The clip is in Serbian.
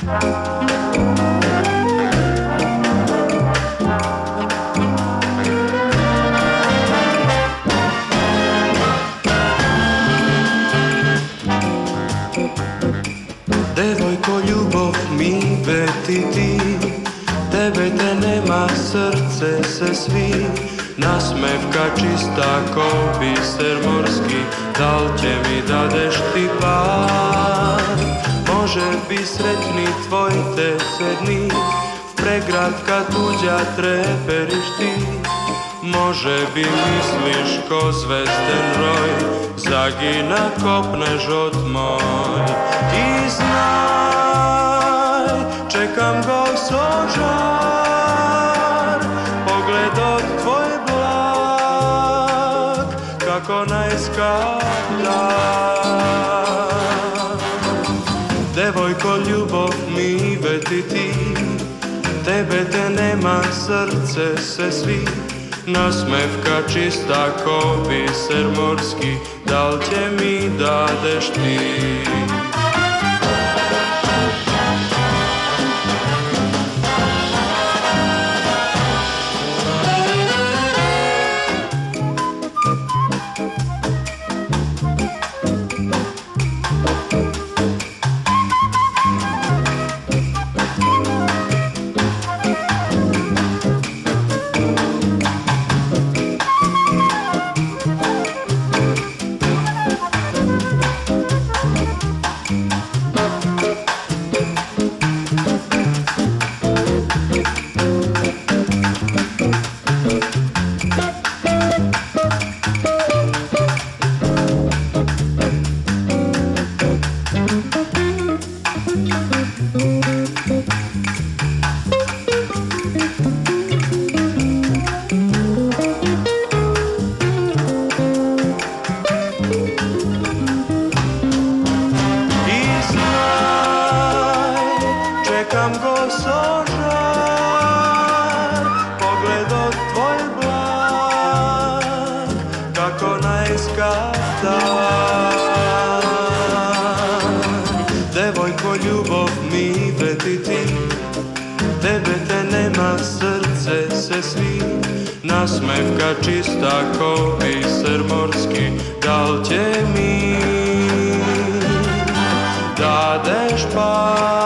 Devojko, ljubav mi veti ti, tebe te nema, srce se svi. Nasmevka čista ko biser morski, dal će mi dadeš ti par? Može bi sretni tvoj te sedni, pregratka tuđa treperiš ti. Može bi misliš ko zvezden roj, zagina kopne žot moj. I znaj, čekam go sožar, pogled od tvoj blag, kako najskada. Devojko, ljubav mi veti ti, tebe te nema, srce se svi. Nasmevka čista ko biser morski, dal će mi dadeš ti? Čekam go sožar, pogled od tvoj blag, kako najskada. Devojko, ljubav mi veti ti, tebe te nema, srce se svi. Nasmevka čista ko biser morski, dal će mi dadeš par?